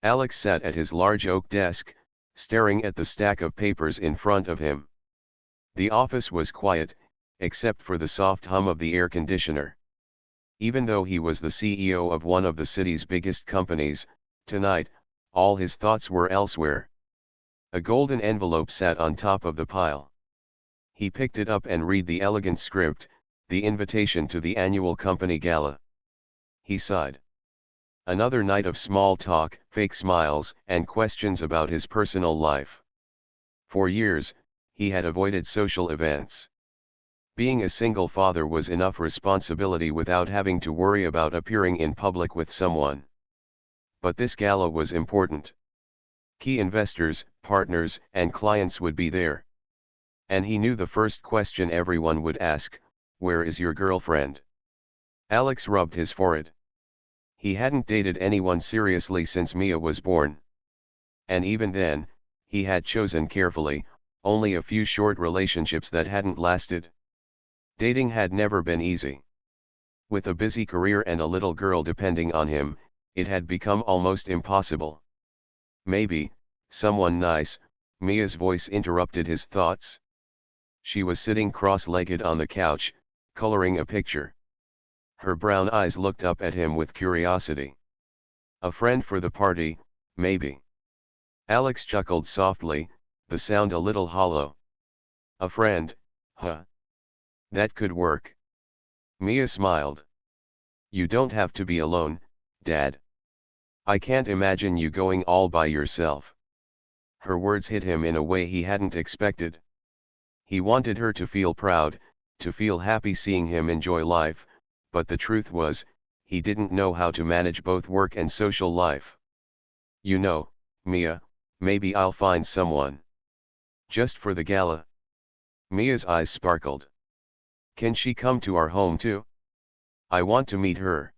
Alex sat at his large oak desk, staring at the stack of papers in front of him. The office was quiet, except for the soft hum of the air conditioner. Even though he was the CEO of one of the city's biggest companies, tonight, all his thoughts were elsewhere. A golden envelope sat on top of the pile. He picked it up and read the elegant script, the invitation to the annual company gala. He sighed. Another night of small talk, fake smiles, and questions about his personal life. For years, he had avoided social events. Being a single father was enough responsibility without having to worry about appearing in public with someone. But this gala was important. Key investors, partners, and clients would be there. And he knew the first question everyone would ask, "Where is your girlfriend?" Alex rubbed his forehead. He hadn't dated anyone seriously since Mia was born. And even then, he had chosen carefully, only a few short relationships that hadn't lasted. Dating had never been easy. With a busy career and a little girl depending on him, it had become almost impossible. Maybe, someone nice, Mia's voice interrupted his thoughts. She was sitting cross-legged on the couch, coloring a picture. Her brown eyes looked up at him with curiosity. A friend for the party, maybe. Alex chuckled softly, the sound a little hollow. A friend, huh? That could work. Mia smiled. You don't have to be alone, Dad. I can't imagine you going all by yourself. Her words hit him in a way he hadn't expected. He wanted her to feel proud, to feel happy seeing him enjoy life, but the truth was, he didn't know how to manage both work and social life. You know, Mia, maybe I'll find someone. Just for the gala. Mia's eyes sparkled. Can she come to our home too? I want to meet her.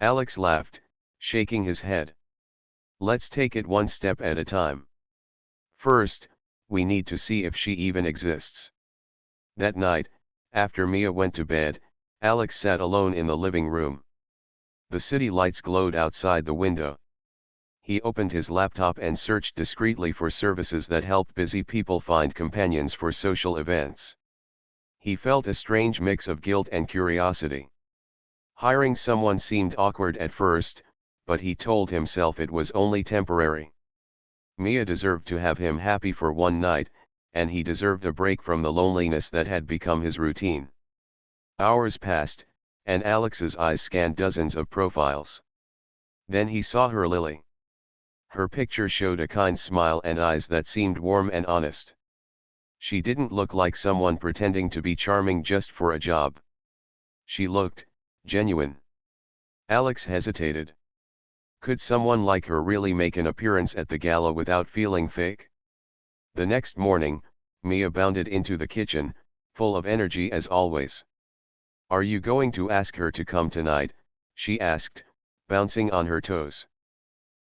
Alex laughed, shaking his head. Let's take it one step at a time. First, we need to see if she even exists. That night, after Mia went to bed, Alex sat alone in the living room. The city lights glowed outside the window. He opened his laptop and searched discreetly for services that help busy people find companions for social events. He felt a strange mix of guilt and curiosity. Hiring someone seemed awkward at first, but he told himself it was only temporary. Mia deserved to have him happy for one night, and he deserved a break from the loneliness that had become his routine. Hours passed, and Alex's eyes scanned dozens of profiles. Then he saw her Lily. Her picture showed a kind smile and eyes that seemed warm and honest. She didn't look like someone pretending to be charming just for a job. She looked genuine. Alex hesitated. Could someone like her really make an appearance at the gala without feeling fake? The next morning, Mia bounded into the kitchen, full of energy as always. Are you going to ask her to come tonight? She asked, bouncing on her toes.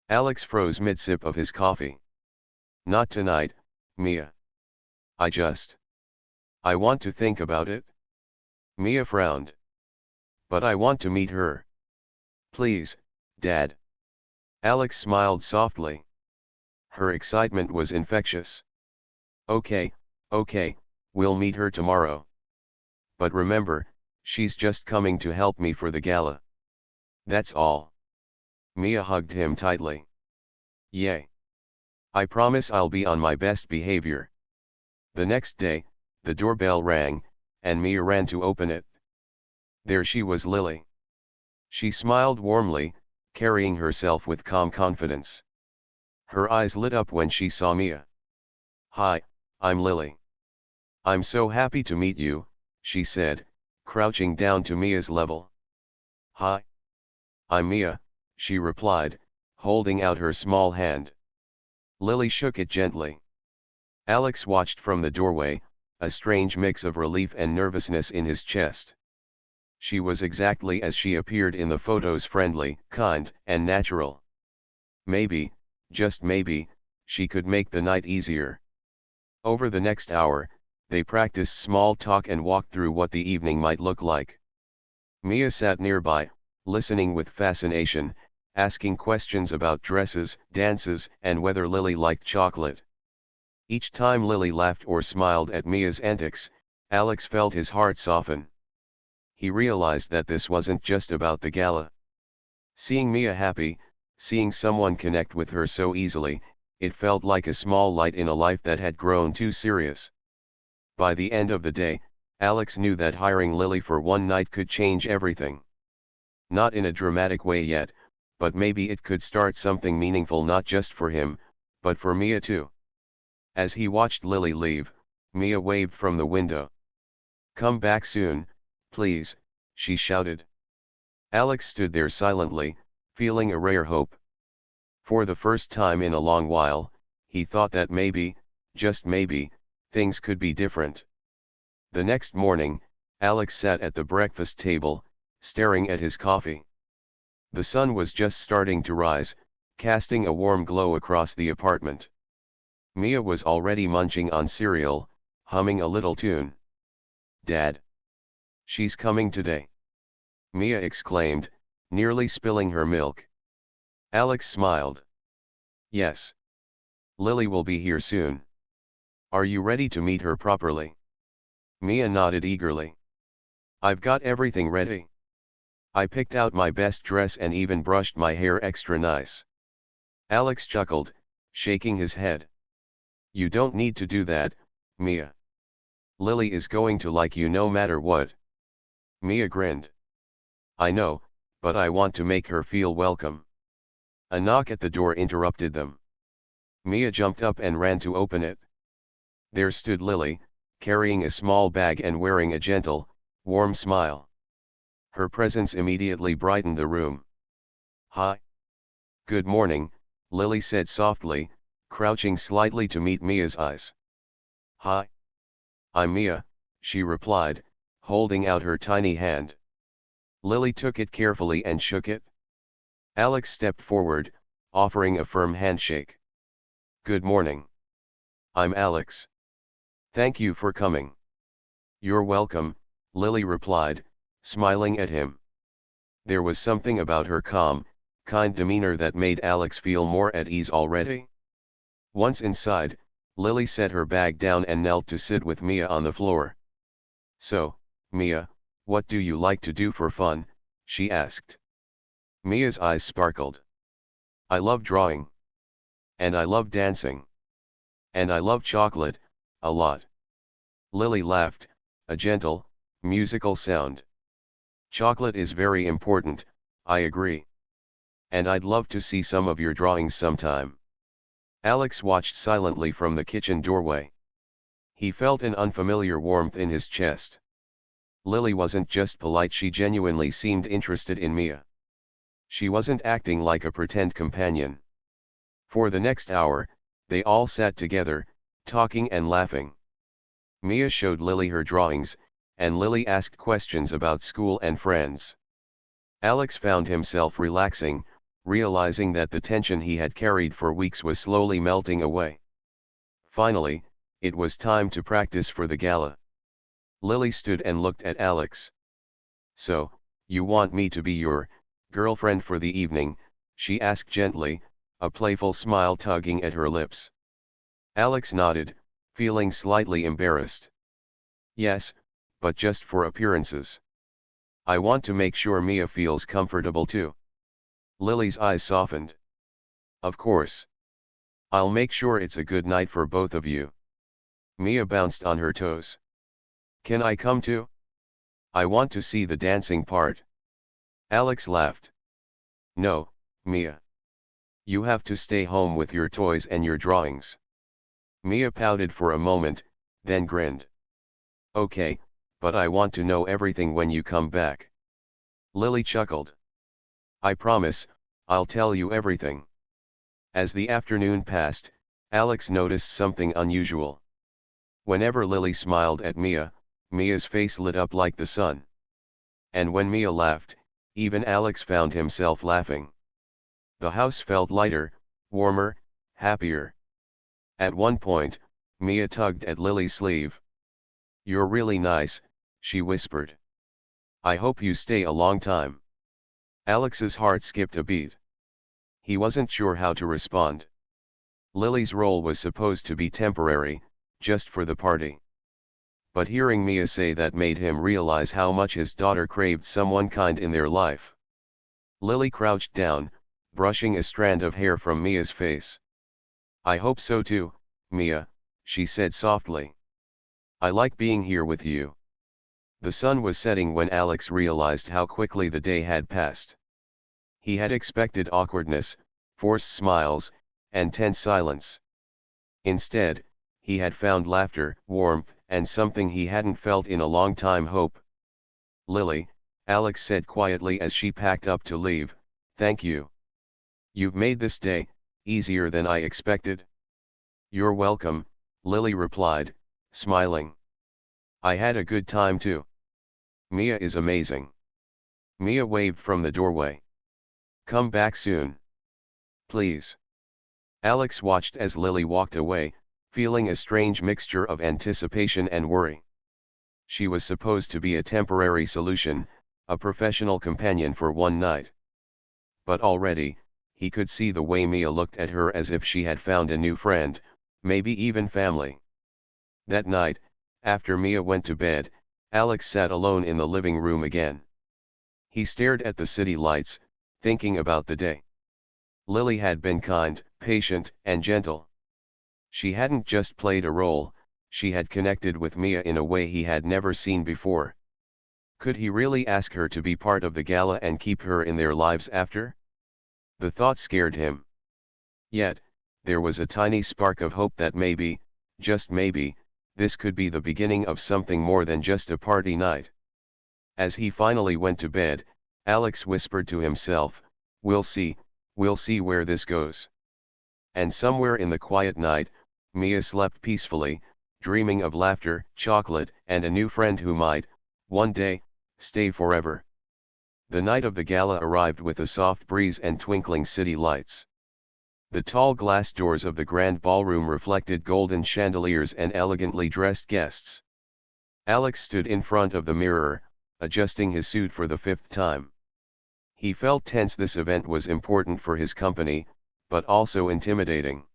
Alex froze mid-sip of his coffee. Not tonight, Mia. I want to think about it. Mia frowned. But I want to meet her. Please, Dad. Alex smiled softly. Her excitement was infectious. Okay, we'll meet her tomorrow. But remember, she's just coming to help me for the gala. That's all. Mia hugged him tightly. Yay. I promise I'll be on my best behavior. The next day, the doorbell rang, and Mia ran to open it. There she was, Lily. She smiled warmly, carrying herself with calm confidence. Her eyes lit up when she saw Mia. Hi, I'm Lily. I'm so happy to meet you, she said, crouching down to Mia's level. Hi. I'm Mia, she replied, holding out her small hand. Lily shook it gently. Alex watched from the doorway, a strange mix of relief and nervousness in his chest. She was exactly as she appeared in the photos, friendly, kind, and natural. Maybe, just maybe, she could make the night easier. Over the next hour, they practiced small talk and walked through what the evening might look like. Mia sat nearby, listening with fascination, asking questions about dresses, dances, and whether Lily liked chocolate. Each time Lily laughed or smiled at Mia's antics, Alex felt his heart soften. He realized that this wasn't just about the gala. Seeing Mia happy, seeing someone connect with her so easily, it felt like a small light in a life that had grown too serious. By the end of the day, Alex knew that hiring Lily for one night could change everything. Not in a dramatic way yet, but maybe it could start something meaningful not just for him, but for Mia too. As he watched Lily leave, Mia waved from the window. "Come back soon, please," she shouted. Alex stood there silently, feeling a rare hope. For the first time in a long while, he thought that maybe, just maybe, things could be different. The next morning, Alex sat at the breakfast table, staring at his coffee. The sun was just starting to rise, casting a warm glow across the apartment. Mia was already munching on cereal, humming a little tune. "Dad. She's coming today," Mia exclaimed, nearly spilling her milk. Alex smiled. "Yes. Lily will be here soon. Are you ready to meet her properly?" Mia nodded eagerly. "I've got everything ready. I picked out my best dress and even brushed my hair extra nice." Alex chuckled, shaking his head. "You don't need to do that, Mia. Lily is going to like you no matter what." Mia grinned. "I know, but I want to make her feel welcome." A knock at the door interrupted them. Mia jumped up and ran to open it. There stood Lily, carrying a small bag and wearing a gentle, warm smile. Her presence immediately brightened the room. "Hi. Good morning," Lily said softly, crouching slightly to meet Mia's eyes. "Hi. I'm Mia," she replied, holding out her tiny hand. Lily took it carefully and shook it. Alex stepped forward, offering a firm handshake. "Good morning. I'm Alex. Thank you for coming." "You're welcome," Lily replied, smiling at him. There was something about her calm, kind demeanor that made Alex feel more at ease already. Once inside, Lily set her bag down and knelt to sit with Mia on the floor. "So, Mia, what do you like to do for fun?" she asked. Mia's eyes sparkled. "I love drawing. And I love dancing. And I love chocolate, a lot." Lily laughed, a gentle, musical sound. "Chocolate is very important, I agree. And I'd love to see some of your drawings sometime." Alex watched silently from the kitchen doorway. He felt an unfamiliar warmth in his chest. Lily wasn't just polite, she genuinely seemed interested in Mia. She wasn't acting like a pretend companion. For the next hour, they all sat together, talking and laughing. Mia showed Lily her drawings, and Lily asked questions about school and friends. Alex found himself relaxing, realizing that the tension he had carried for weeks was slowly melting away. Finally, it was time to practice for the gala. Lily stood and looked at Alex. "So, you want me to be your girlfriend for the evening?" she asked gently, a playful smile tugging at her lips. Alex nodded, feeling slightly embarrassed. "Yes, but just for appearances. I want to make sure Mia feels comfortable too." Lily's eyes softened. "Of course. I'll make sure it's a good night for both of you." Mia bounced on her toes. "Can I come too? I want to see the dancing part." Alex laughed. "No, Mia. You have to stay home with your toys and your drawings." Mia pouted for a moment, then grinned. "Okay, but I want to know everything when you come back." Lily chuckled. "I promise, I'll tell you everything." As the afternoon passed, Alex noticed something unusual. Whenever Lily smiled at Mia, Mia's face lit up like the sun. And when Mia laughed, even Alex found himself laughing. The house felt lighter, warmer, happier. At one point, Mia tugged at Lily's sleeve. "You're really nice," she whispered. "I hope you stay a long time." Alex's heart skipped a beat. He wasn't sure how to respond. Lily's role was supposed to be temporary, just for the party. But hearing Mia say that made him realize how much his daughter craved someone kind in their life. Lily crouched down, brushing a strand of hair from Mia's face. "I hope so too, Mia," she said softly. "I like being here with you." The sun was setting when Alex realized how quickly the day had passed. He had expected awkwardness, forced smiles, and tense silence. Instead, he had found laughter, warmth, and something he hadn't felt in a long time: hope. "Lily," Alex said quietly as she packed up to leave, "thank you. You've made this day easier than I expected." "You're welcome," Lily replied, smiling. "I had a good time too. Mia is amazing." Mia waved from the doorway. "Come back soon. Please." Alex watched as Lily walked away, feeling a strange mixture of anticipation and worry. She was supposed to be a temporary solution, a professional companion for one night. But already, he could see the way Mia looked at her as if she had found a new friend, maybe even family. That night, after Mia went to bed, Alex sat alone in the living room again. He stared at the city lights, thinking about the day. Lily had been kind, patient, and gentle. She hadn't just played a role, she had connected with Mia in a way he had never seen before. Could he really ask her to be part of the gala and keep her in their lives after? The thought scared him. Yet, there was a tiny spark of hope that maybe, just maybe, this could be the beginning of something more than just a party night. As he finally went to bed, Alex whispered to himself, we'll see where this goes." And somewhere in the quiet night, Mia slept peacefully, dreaming of laughter, chocolate, and a new friend who might, one day, stay forever. The night of the gala arrived with a soft breeze and twinkling city lights. The tall glass doors of the grand ballroom reflected golden chandeliers and elegantly dressed guests. Alex stood in front of the mirror, adjusting his suit for the 5th time. He felt tense. This event was important for his company, but also intimidating.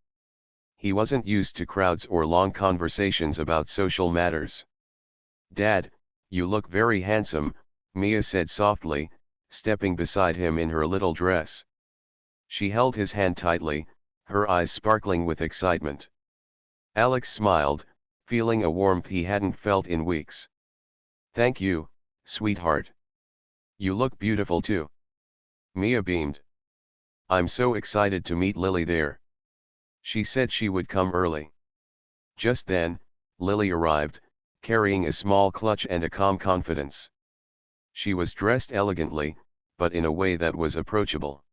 He wasn't used to crowds or long conversations about social matters. "Dad, you look very handsome," Mia said softly, stepping beside him in her little dress. She held his hand tightly, her eyes sparkling with excitement. Alex smiled, feeling a warmth he hadn't felt in weeks. "Thank you, sweetheart. You look beautiful too." Mia beamed. "I'm so excited to meet Lily there. She said she would come early." Just then, Lily arrived, carrying a small clutch and a calm confidence. She was dressed elegantly, but in a way that was approachable.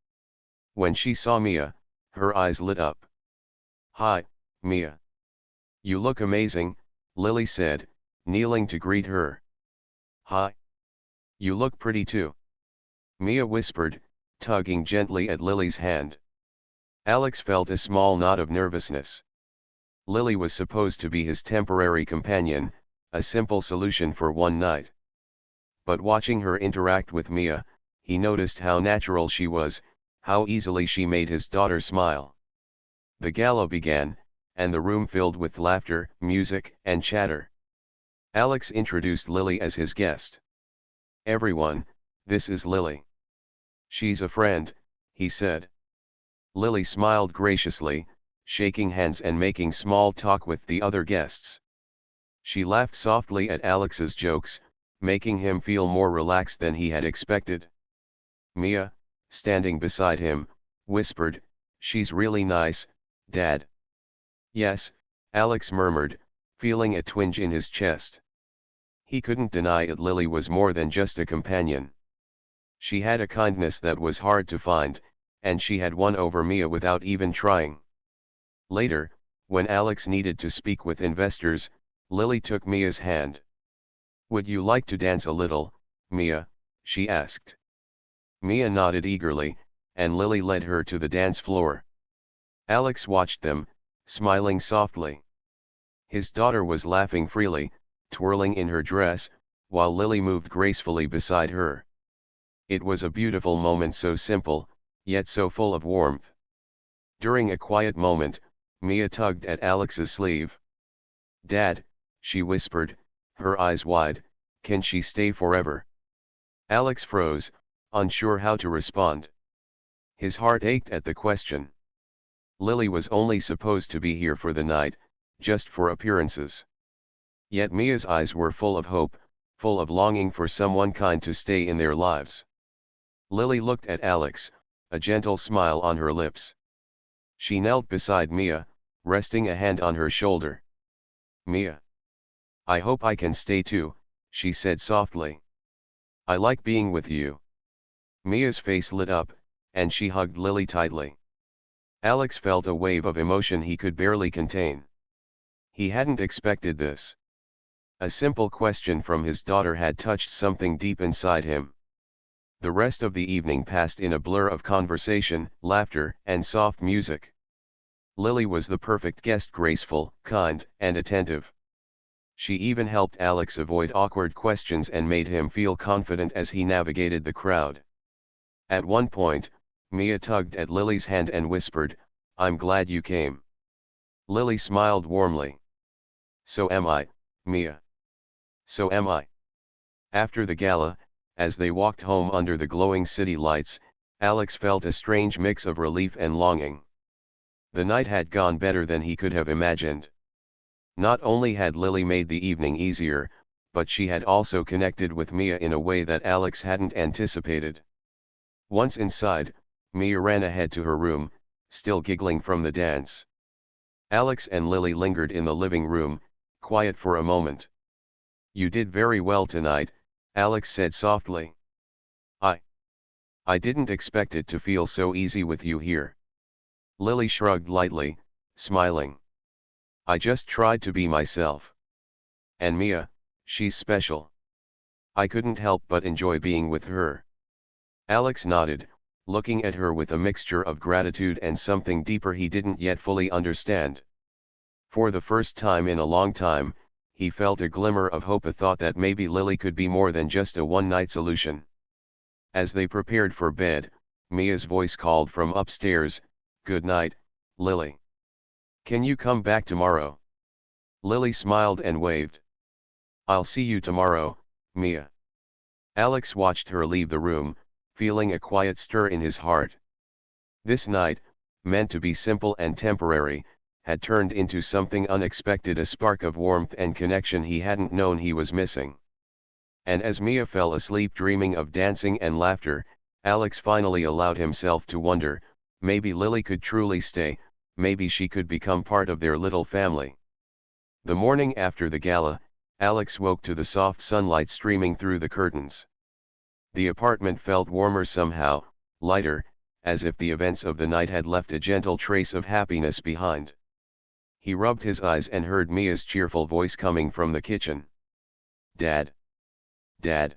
When she saw Mia, her eyes lit up. "Hi, Mia. You look amazing," Lily said, kneeling to greet her. "Hi. You look pretty too," Mia whispered, tugging gently at Lily's hand. Alex felt a small knot of nervousness. Lily was supposed to be his temporary companion, a simple solution for one night. But watching her interact with Mia, he noticed how natural she was, how easily she made his daughter smile. The gala began, and the room filled with laughter, music, and chatter. Alex introduced Lily as his guest. "Everyone, this is Lily. She's a friend," he said. Lily smiled graciously, shaking hands and making small talk with the other guests. She laughed softly at Alex's jokes, making him feel more relaxed than he had expected. Mia, standing beside him, whispered, "She's really nice, Dad." "Yes," Alex murmured, feeling a twinge in his chest. He couldn't deny it. Lily was more than just a companion. She had a kindness that was hard to find, and she had won over Mia without even trying. Later, when Alex needed to speak with investors, Lily took Mia's hand. "Would you like to dance a little, Mia?" she asked. Mia nodded eagerly, and Lily led her to the dance floor. Alex watched them, smiling softly. His daughter was laughing freely, twirling in her dress, while Lily moved gracefully beside her. It was a beautiful moment, so simple, yet so full of warmth. During a quiet moment, Mia tugged at Alex's sleeve. "Dad," she whispered, her eyes wide, "can she stay forever?" Alex froze, unsure how to respond. His heart ached at the question. Lily was only supposed to be here for the night, just for appearances. Yet Mia's eyes were full of hope, full of longing for someone kind to stay in their lives. Lily looked at Alex, a gentle smile on her lips. She knelt beside Mia, resting a hand on her shoulder. "Mia, I hope I can stay too," she said softly. "I like being with you." Mia's face lit up, and she hugged Lily tightly. Alex felt a wave of emotion he could barely contain. He hadn't expected this. A simple question from his daughter had touched something deep inside him. The rest of the evening passed in a blur of conversation, laughter, and soft music. Lily was the perfect guest, graceful, kind, and attentive. She even helped Alex avoid awkward questions and made him feel confident as he navigated the crowd. At one point, Mia tugged at Lily's hand and whispered, "I'm glad you came." Lily smiled warmly. "So am I, Mia. So am I." After the gala, as they walked home under the glowing city lights, Alex felt a strange mix of relief and longing. The night had gone better than he could have imagined. Not only had Lily made the evening easier, but she had also connected with Mia in a way that Alex hadn't anticipated. Once inside, Mia ran ahead to her room, still giggling from the dance. Alex and Lily lingered in the living room, quiet for a moment. "You did very well tonight," Alex said softly. I didn't expect it to feel so easy with you here." Lily shrugged lightly, smiling. "I just tried to be myself. And Mia, she's special. I couldn't help but enjoy being with her." Alex nodded, looking at her with a mixture of gratitude and something deeper he didn't yet fully understand. For the first time in a long time, he felt a glimmer of hope, a thought that maybe Lily could be more than just a one-night solution. As they prepared for bed, Mia's voice called from upstairs, "Good night, Lily. Can you come back tomorrow?" Lily smiled and waved. "I'll see you tomorrow, Mia." Alex watched her leave the room, feeling a quiet stir in his heart. This night, meant to be simple and temporary, had turned into something unexpected, a spark of warmth and connection he hadn't known he was missing. And as Mia fell asleep dreaming of dancing and laughter, Alex finally allowed himself to wonder, maybe Lily could truly stay, maybe she could become part of their little family. The morning after the gala, Alex woke to the soft sunlight streaming through the curtains. The apartment felt warmer somehow, lighter, as if the events of the night had left a gentle trace of happiness behind. He rubbed his eyes and heard Mia's cheerful voice coming from the kitchen. "Dad! Dad!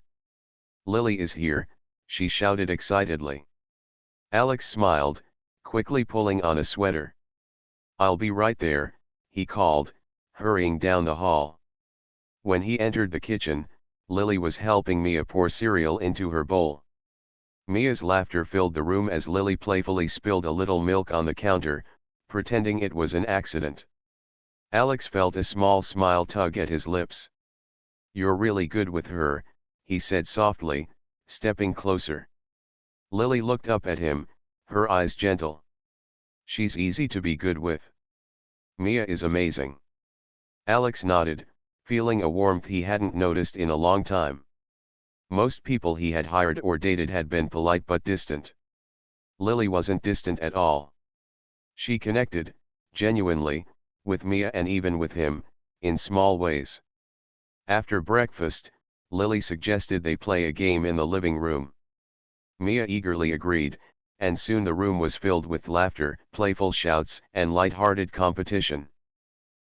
Lily is here," she shouted excitedly. Alex smiled, quickly pulling on a sweater. "I'll be right there," he called, hurrying down the hall. When he entered the kitchen, Lily was helping Mia pour cereal into her bowl. Mia's laughter filled the room as Lily playfully spilled a little milk on the counter, pretending it was an accident. Alex felt a small smile tug at his lips. "You're really good with her," he said softly, stepping closer. Lily looked up at him, her eyes gentle. "She's easy to be good with. Mia is amazing." Alex nodded, feeling a warmth he hadn't noticed in a long time. Most people he had hired or dated had been polite but distant. Lily wasn't distant at all. She connected, genuinely, with Mia and even with him, in small ways. After breakfast, Lily suggested they play a game in the living room. Mia eagerly agreed, and soon the room was filled with laughter, playful shouts, and light-hearted competition.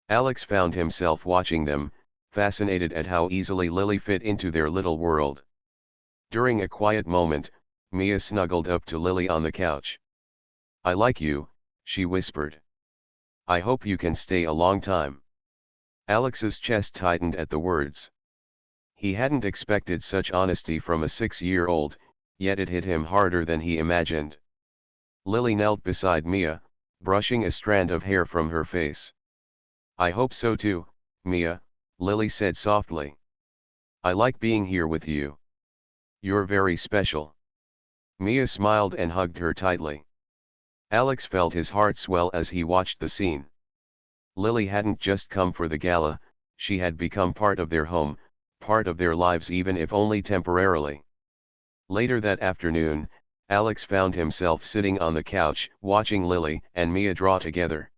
Alex found himself watching them, fascinated at how easily Lily fit into their little world. During a quiet moment, Mia snuggled up to Lily on the couch. "I like you," she whispered. "I hope you can stay a long time." Alex's chest tightened at the words. He hadn't expected such honesty from a 6-year-old, yet it hit him harder than he imagined. Lily knelt beside Mia, brushing a strand of hair from her face. I hope so too, Mia, Lily said softly. I like being here with you. You're very special. Mia smiled and hugged her tightly. Alex felt his heart swell as he watched the scene. Lily hadn't just come for the gala, she had become part of their home, part of their lives even if only temporarily. Later that afternoon, Alex found himself sitting on the couch, watching Lily and Mia draw together.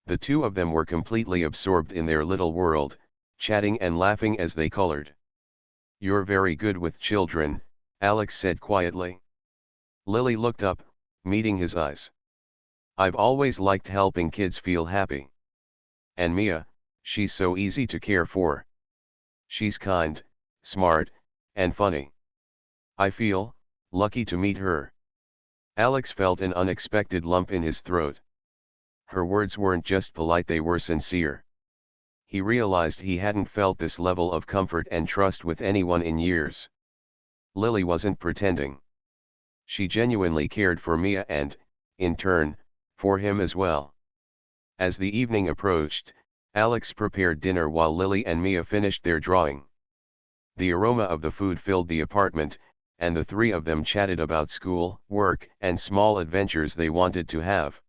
The two of them were completely absorbed in their little world, chatting and laughing as they colored. You're very good with children, Alex said quietly. Lily looked up, meeting his eyes. I've always liked helping kids feel happy. And Mia, she's so easy to care for. She's kind, smart, and funny. I feel lucky to meet her. Alex felt an unexpected lump in his throat. Her words weren't just polite, they were sincere. He realized he hadn't felt this level of comfort and trust with anyone in years. Lily wasn't pretending. She genuinely cared for Mia and, in turn, for him as well. As the evening approached, Alex prepared dinner while Lily and Mia finished their drawing. The aroma of the food filled the apartment, and the three of them chatted about school, work, and small adventures they wanted to have.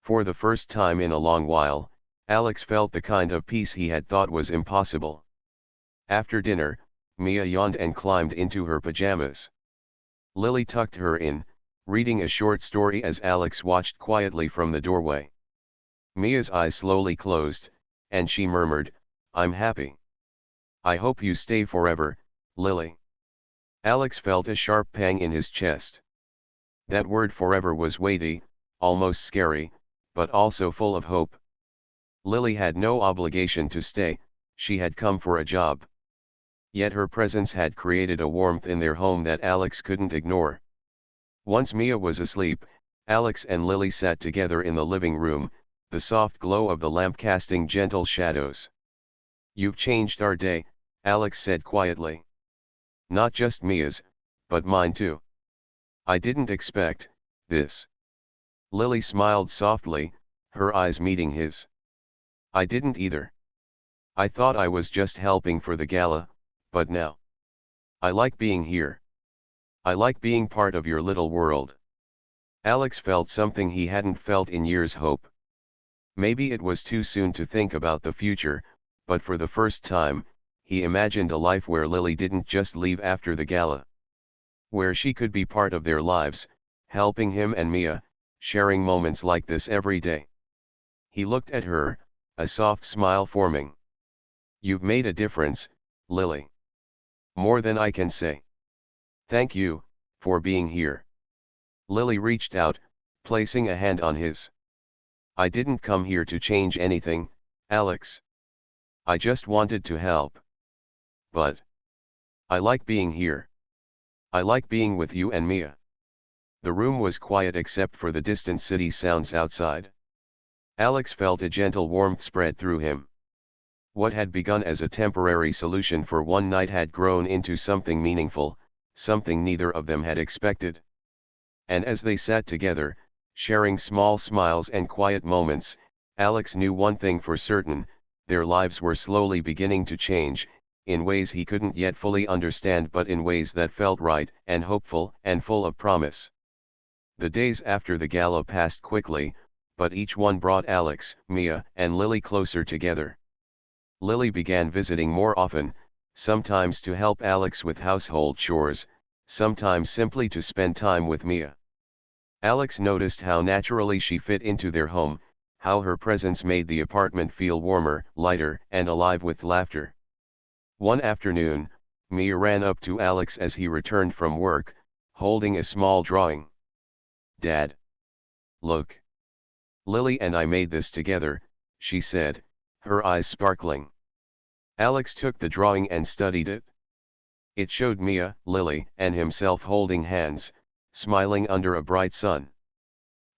For the first time in a long while, Alex felt the kind of peace he had thought was impossible. After dinner, Mia yawned and climbed into her pajamas. Lily tucked her in, reading a short story as Alex watched quietly from the doorway. Mia's eyes slowly closed, and she murmured, I'm happy. I hope you stay forever, Lily. Alex felt a sharp pang in his chest. That word forever was weighty, almost scary, but also full of hope. Lily had no obligation to stay, she had come for a job. Yet her presence had created a warmth in their home that Alex couldn't ignore. Once Mia was asleep, Alex and Lily sat together in the living room, the soft glow of the lamp casting gentle shadows. You've changed our day, Alex said quietly. Not just Mia's, but mine too. I didn't expect this. Lily smiled softly, her eyes meeting his. I didn't either. I thought I was just helping for the gala, but now. I like being here. I like being part of your little world. Alex felt something he hadn't felt in years: hope. Maybe it was too soon to think about the future, but for the first time, he imagined a life where Lily didn't just leave after the gala. Where she could be part of their lives, helping him and Mia, sharing moments like this every day. He looked at her, a soft smile forming. You've made a difference, Lily. More than I can say. Thank you, for being here. Lily reached out, placing a hand on his. I didn't come here to change anything, Alex. I just wanted to help. But I like being here. I like being with you and Mia. The room was quiet except for the distant city sounds outside. Alex felt a gentle warmth spread through him. What had begun as a temporary solution for one night had grown into something meaningful, something neither of them had expected. And as they sat together, sharing small smiles and quiet moments, Alex knew one thing for certain: their lives were slowly beginning to change, in ways he couldn't yet fully understand, but in ways that felt right and hopeful and full of promise. The days after the gala passed quickly, but each one brought Alex, Mia, and Lily closer together. Lily began visiting more often, sometimes to help Alex with household chores, sometimes simply to spend time with Mia. Alex noticed how naturally she fit into their home, how her presence made the apartment feel warmer, lighter, and alive with laughter. One afternoon, Mia ran up to Alex as he returned from work, holding a small drawing. Dad. Look. Lily and I made this together, she said, her eyes sparkling. Alex took the drawing and studied it. It showed Mia, Lily, and himself holding hands, smiling under a bright sun.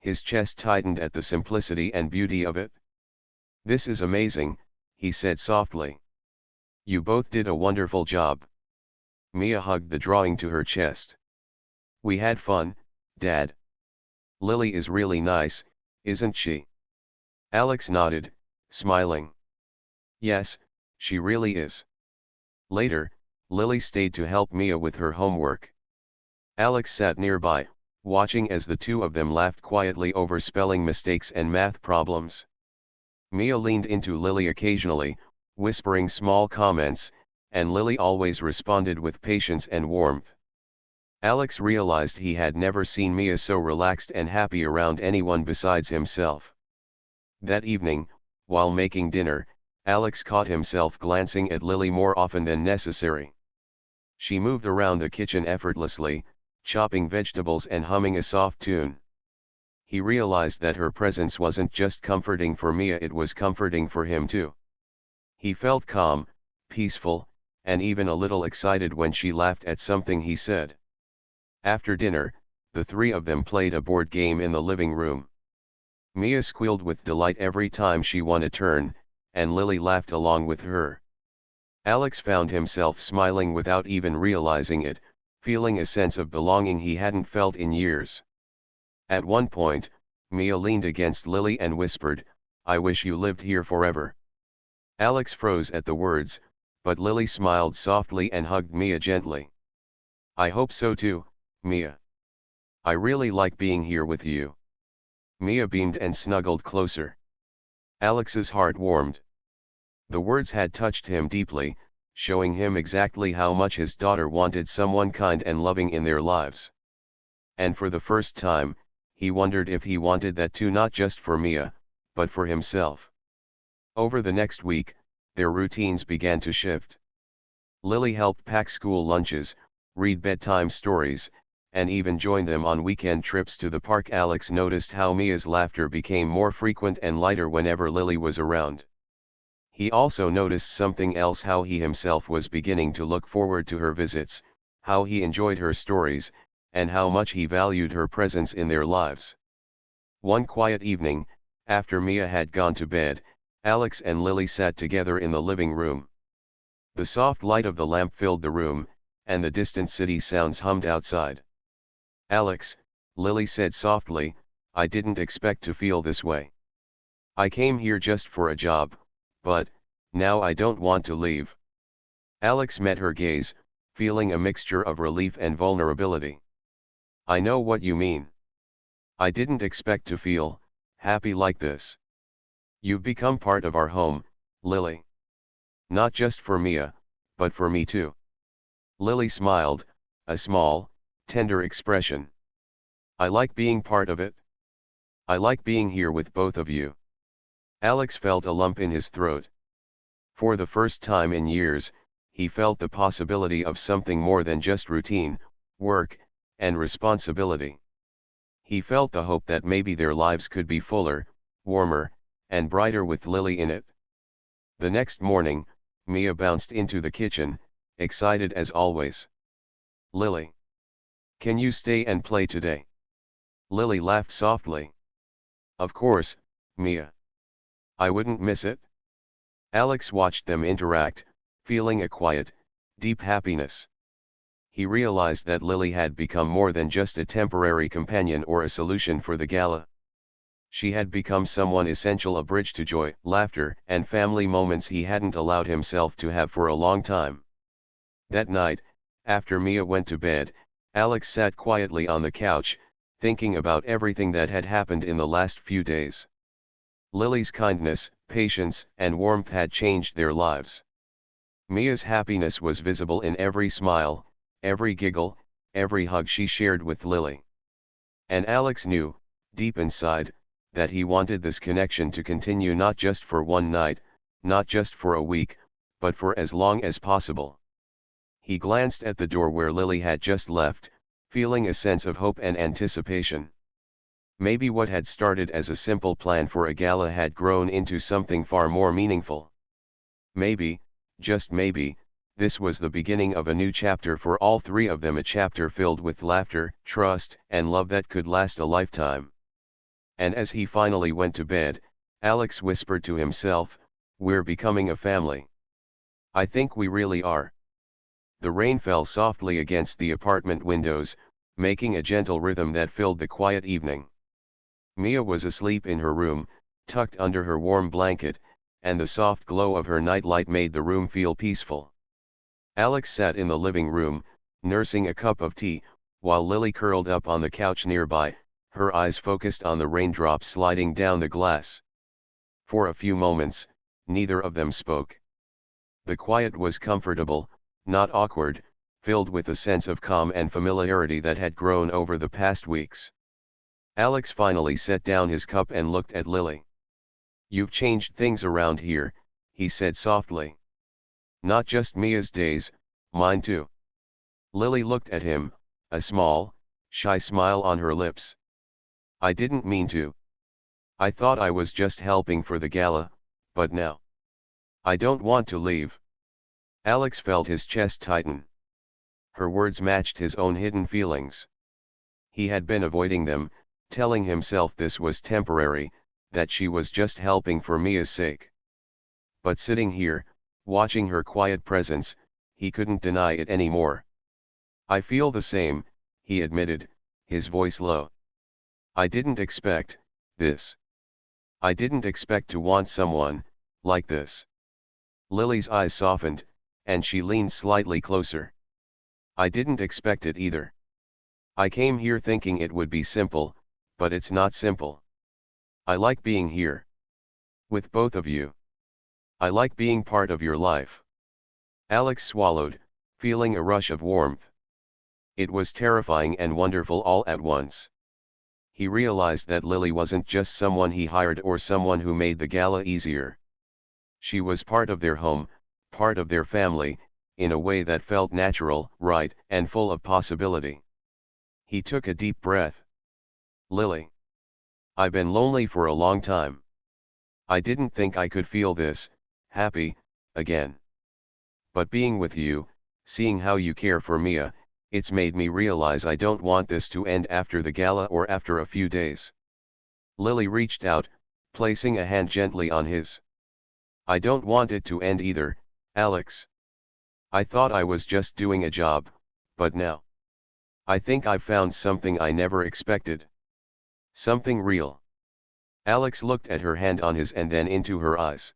His chest tightened at the simplicity and beauty of it. This is amazing, he said softly. You both did a wonderful job. Mia hugged the drawing to her chest. We had fun, Dad. Lily is really nice, isn't she? Alex nodded, smiling. Yes, she really is. Later, Lily stayed to help Mia with her homework. Alex sat nearby, watching as the two of them laughed quietly over spelling mistakes and math problems. Mia leaned into Lily occasionally, whispering small comments, and Lily always responded with patience and warmth. Alex realized he had never seen Mia so relaxed and happy around anyone besides himself. That evening, while making dinner, Alex caught himself glancing at Lily more often than necessary. She moved around the kitchen effortlessly, chopping vegetables and humming a soft tune. He realized that her presence wasn't just comforting for Mia, it was comforting for him too. He felt calm, peaceful, and even a little excited when she laughed at something he said. After dinner, the three of them played a board game in the living room. Mia squealed with delight every time she won a turn, and Lily laughed along with her. Alex found himself smiling without even realizing it, feeling a sense of belonging he hadn't felt in years. At one point, Mia leaned against Lily and whispered, "I wish you lived here forever." Alex froze at the words, but Lily smiled softly and hugged Mia gently. "I hope so too, Mia. I really like being here with you." Mia beamed and snuggled closer. Alex's heart warmed. The words had touched him deeply, showing him exactly how much his daughter wanted someone kind and loving in their lives. And for the first time, he wondered if he wanted that too, not just for Mia, but for himself. Over the next week, their routines began to shift. Lily helped pack school lunches, read bedtime stories, and even joined them on weekend trips to the park. Alex noticed how Mia's laughter became more frequent and lighter whenever Lily was around. He also noticed something else: how he himself was beginning to look forward to her visits, how he enjoyed her stories, and how much he valued her presence in their lives. One quiet evening, after Mia had gone to bed, Alex and Lily sat together in the living room. The soft light of the lamp filled the room, and the distant city sounds hummed outside. "Alex," Lily said softly, "I didn't expect to feel this way. I came here just for a job, but now I don't want to leave." Alex met her gaze, feeling a mixture of relief and vulnerability. "I know what you mean. I didn't expect to feel happy like this. You've become part of our home, Lily. Not just for Mia, but for me too." Lily smiled, a small, tender expression. "I like being part of it. I like being here with both of you." Alex felt a lump in his throat. For the first time in years, he felt the possibility of something more than just routine, work, and responsibility. He felt the hope that maybe their lives could be fuller, warmer, and brighter with Lily in it. The next morning, Mia bounced into the kitchen, excited as always. "Lily, can you stay and play today?" Lily laughed softly. "Of course, Mia. I wouldn't miss it." Alex watched them interact, feeling a quiet, deep happiness. He realized that Lily had become more than just a temporary companion or a solution for the gala. She had become someone essential, a bridge to joy, laughter, and family moments he hadn't allowed himself to have for a long time. That night, after Mia went to bed, Alex sat quietly on the couch, thinking about everything that had happened in the last few days. Lily's kindness, patience, and warmth had changed their lives. Mia's happiness was visible in every smile, every giggle, every hug she shared with Lily. And Alex knew, deep inside, that he wanted this connection to continue, not just for one night, not just for a week, but for as long as possible. He glanced at the door where Lily had just left, feeling a sense of hope and anticipation. Maybe what had started as a simple plan for a gala had grown into something far more meaningful. Maybe, just maybe, this was the beginning of a new chapter for all three of them, a chapter filled with laughter, trust, and love that could last a lifetime. And as he finally went to bed, Alex whispered to himself, "We're becoming a family. I think we really are." The rain fell softly against the apartment windows, making a gentle rhythm that filled the quiet evening. Mia was asleep in her room, tucked under her warm blanket, and the soft glow of her nightlight made the room feel peaceful. Alex sat in the living room, nursing a cup of tea, while Lily curled up on the couch nearby, her eyes focused on the raindrops sliding down the glass. For a few moments, neither of them spoke. The quiet was comfortable, not awkward, filled with a sense of calm and familiarity that had grown over the past weeks. Alex finally set down his cup and looked at Lily. "You've changed things around here," he said softly. "Not just Mia's days, mine too." Lily looked at him, a small, shy smile on her lips. "I didn't mean to. I thought I was just helping for the gala, but now I don't want to leave." Alex felt his chest tighten. Her words matched his own hidden feelings. He had been avoiding them, telling himself this was temporary, that she was just helping for Mia's sake. But sitting here, watching her quiet presence, he couldn't deny it anymore. "I feel the same," he admitted, his voice low. "I didn't expect this. I didn't expect to want someone like this." Lily's eyes softened, and she leaned slightly closer. "I didn't expect it either. I came here thinking it would be simple, but it's not simple. I like being here. With both of you. I like being part of your life." Alex swallowed, feeling a rush of warmth. It was terrifying and wonderful all at once. He realized that Lily wasn't just someone he hired or someone who made the gala easier. She was part of their home, part of their family, in a way that felt natural, right, and full of possibility. He took a deep breath. "Lily. I've been lonely for a long time. I didn't think I could feel this, happy, again. But being with you, seeing how you care for Mia, it's made me realize I don't want this to end after the gala or after a few days." Lily reached out, placing a hand gently on his. "I don't want it to end either, Alex. I thought I was just doing a job, but now I think I've found something I never expected. Something real." Alex looked at her hand on his and then into her eyes.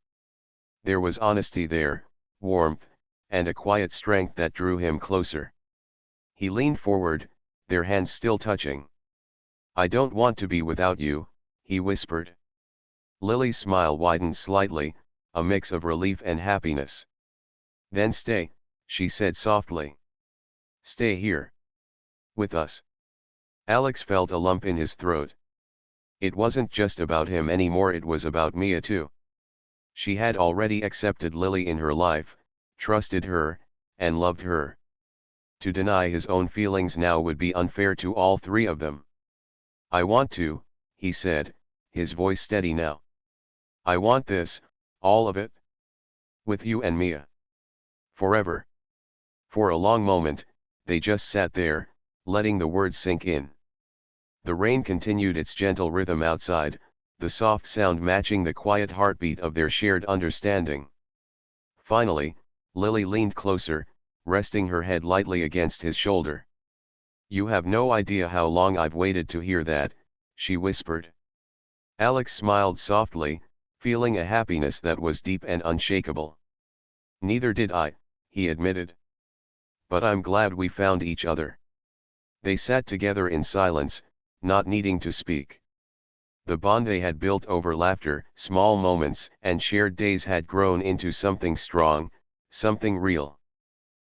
There was honesty there, warmth, and a quiet strength that drew him closer. He leaned forward, their hands still touching. "I don't want to be without you," he whispered. Lily's smile widened slightly, a mix of relief and happiness. "Then stay," she said softly. "Stay here. With us." Alex felt a lump in his throat. It wasn't just about him anymore, it was about Mia too. She had already accepted Lily in her life, trusted her, and loved her. To deny his own feelings now would be unfair to all three of them. "I want to," he said, his voice steady now. "I want this, all of it. With you and Mia. Forever." For a long moment, they just sat there, letting the words sink in. The rain continued its gentle rhythm outside, the soft sound matching the quiet heartbeat of their shared understanding. Finally, Lily leaned closer, resting her head lightly against his shoulder. "You have no idea how long I've waited to hear that," she whispered. Alex smiled softly, feeling a happiness that was deep and unshakable. "Neither did I," he admitted. "But I'm glad we found each other." They sat together in silence, not needing to speak. The bond they had built over laughter, small moments, and shared days had grown into something strong, something real.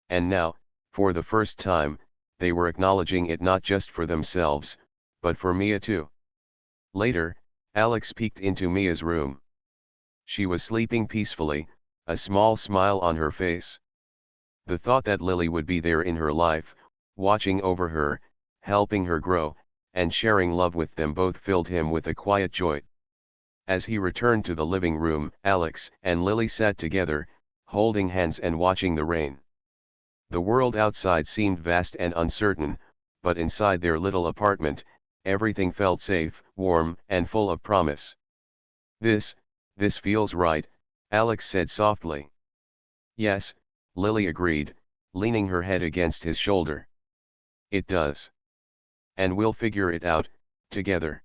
And now, for the first time, they were acknowledging it not just for themselves, but for Mia too. Later, Alex peeked into Mia's room. She was sleeping peacefully, a small smile on her face. The thought that Lily would be there in her life, watching over her, helping her grow, and sharing love with them both filled him with a quiet joy. As he returned to the living room, Alex and Lily sat together, holding hands and watching the rain. The world outside seemed vast and uncertain, but inside their little apartment, everything felt safe, warm, and full of promise. This feels right," Alex said softly. "Yes," Lily agreed, leaning her head against his shoulder. "It does. And we'll figure it out, together."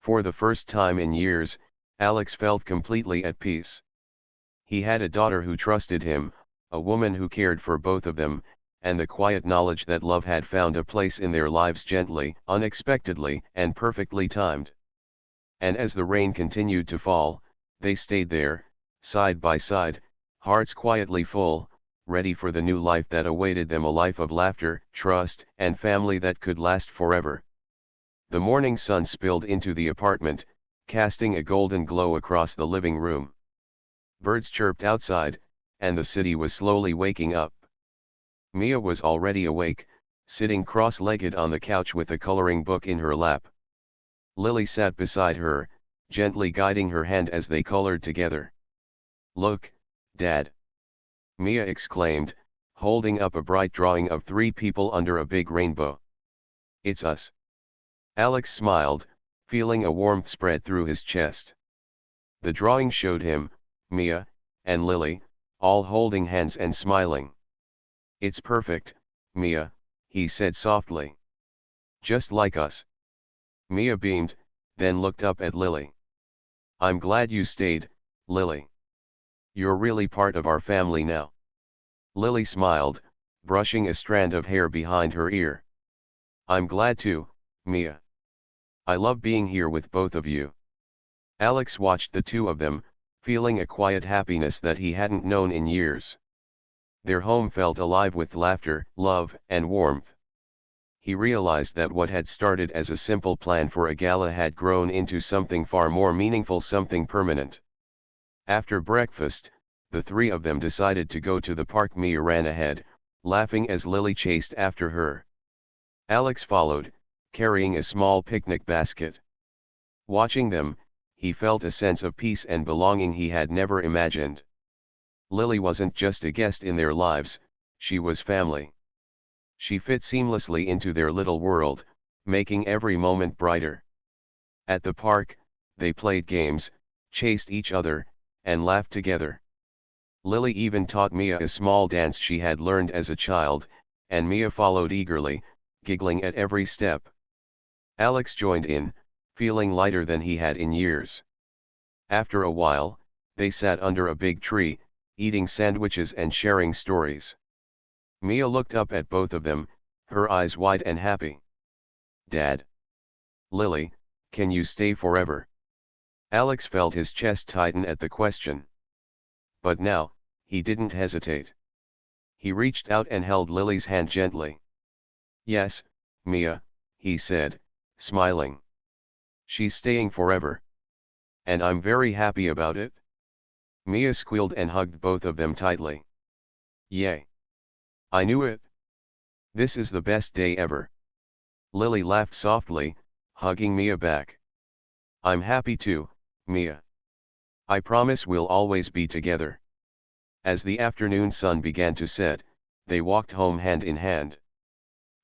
For the first time in years, Alex felt completely at peace. He had a daughter who trusted him, a woman who cared for both of them, and the quiet knowledge that love had found a place in their lives gently, unexpectedly, and perfectly timed. And as the rain continued to fall, they stayed there, side by side, hearts quietly full, ready for the new life that awaited them, a life of laughter, trust, and family that could last forever. The morning sun spilled into the apartment, casting a golden glow across the living room. Birds chirped outside, and the city was slowly waking up. Mia was already awake, sitting cross-legged on the couch with a coloring book in her lap. Lily sat beside her, gently guiding her hand as they colored together. "Look, Dad!" Mia exclaimed, holding up a bright drawing of 3 people under a big rainbow. "It's us." Alex smiled, feeling a warmth spread through his chest. The drawing showed him, Mia, and Lily, all holding hands and smiling. "It's perfect, Mia," he said softly. "Just like us." Mia beamed, then looked up at Lily. "I'm glad you stayed, Lily. You're really part of our family now." Lily smiled, brushing a strand of hair behind her ear. "I'm glad too, Mia. I love being here with both of you." Alex watched the two of them, feeling a quiet happiness that he hadn't known in years. Their home felt alive with laughter, love, and warmth. He realized that what had started as a simple plan for a gala had grown into something far more meaningful, something permanent. After breakfast, the 3 of them decided to go to the park. Mia ran ahead, laughing as Lily chased after her. Alex followed, carrying a small picnic basket. Watching them, he felt a sense of peace and belonging he had never imagined. Lily wasn't just a guest in their lives, she was family. She fit seamlessly into their little world, making every moment brighter. At the park, they played games, chased each other, and laughed together. Lily even taught Mia a small dance she had learned as a child, and Mia followed eagerly, giggling at every step. Alex joined in, feeling lighter than he had in years. After a while, they sat under a big tree, eating sandwiches and sharing stories. Mia looked up at both of them, her eyes wide and happy. "Dad." "Lily, can you stay forever?" Alex felt his chest tighten at the question. But now, he didn't hesitate. He reached out and held Lily's hand gently. "Yes, Mia," he said, smiling. "She's staying forever. And I'm very happy about it." Mia squealed and hugged both of them tightly. "Yay. I knew it. This is the best day ever." Lily laughed softly, hugging Mia back. "I'm happy too, Mia. I promise we'll always be together." As the afternoon sun began to set, they walked home hand in hand.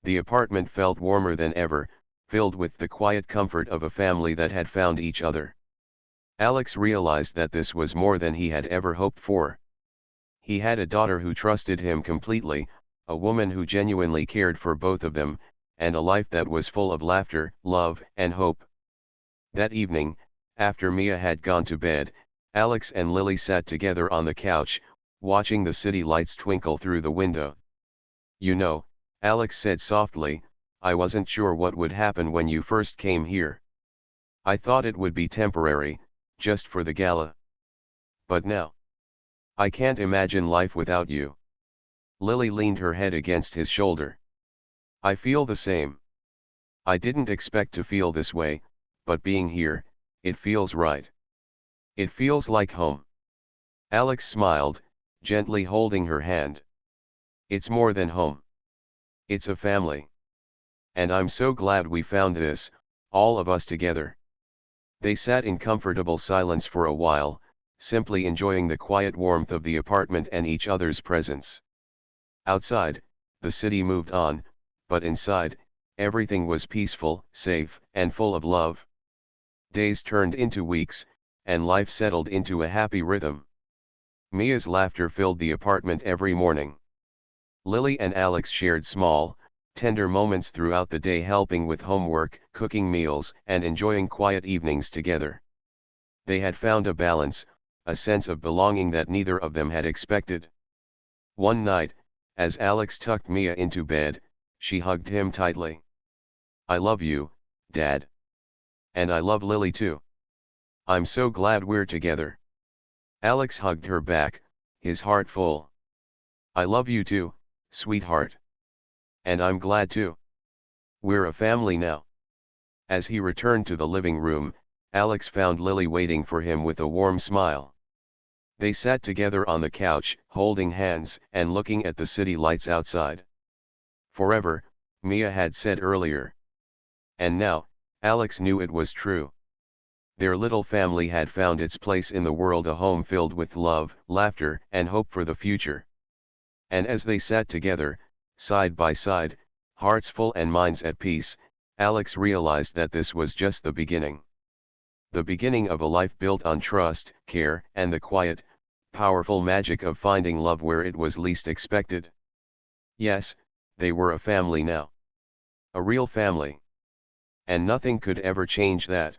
The apartment felt warmer than ever, filled with the quiet comfort of a family that had found each other. Alex realized that this was more than he had ever hoped for. He had a daughter who trusted him completely, a woman who genuinely cared for both of them, and a life that was full of laughter, love, and hope. That evening, after Mia had gone to bed, Alex and Lily sat together on the couch, watching the city lights twinkle through the window. "You know," Alex said softly, "I wasn't sure what would happen when you first came here. I thought it would be temporary, just for the gala. But now, I can't imagine life without you." Lily leaned her head against his shoulder. "I feel the same. I didn't expect to feel this way, but being here, it feels right. It feels like home." Alex smiled, gently holding her hand. "It's more than home. It's a family. And I'm so glad we found this, all of us together." They sat in comfortable silence for a while, simply enjoying the quiet warmth of the apartment and each other's presence. Outside, the city moved on, but inside, everything was peaceful, safe, and full of love. Days turned into weeks, and life settled into a happy rhythm. Mia's laughter filled the apartment every morning. Lily and Alex shared small, tender moments throughout the day, helping with homework, cooking meals, and enjoying quiet evenings together. They had found a balance, a sense of belonging that neither of them had expected. One night, as Alex tucked Mia into bed, she hugged him tightly. "I love you, Dad. And I love Lily too. I'm so glad we're together." Alex hugged her back, his heart full. "I love you too, sweetheart. And I'm glad too. We're a family now." As he returned to the living room, Alex found Lily waiting for him with a warm smile. They sat together on the couch, holding hands and looking at the city lights outside. "Forever," Mia had said earlier. And now, Alex knew it was true. Their little family had found its place in the world, a home filled with love, laughter, and hope for the future. And as they sat together, side by side, hearts full and minds at peace, Alex realized that this was just the beginning. The beginning of a life built on trust, care, and the quiet, powerful magic of finding love where it was least expected. Yes, they were a family now. A real family. And nothing could ever change that.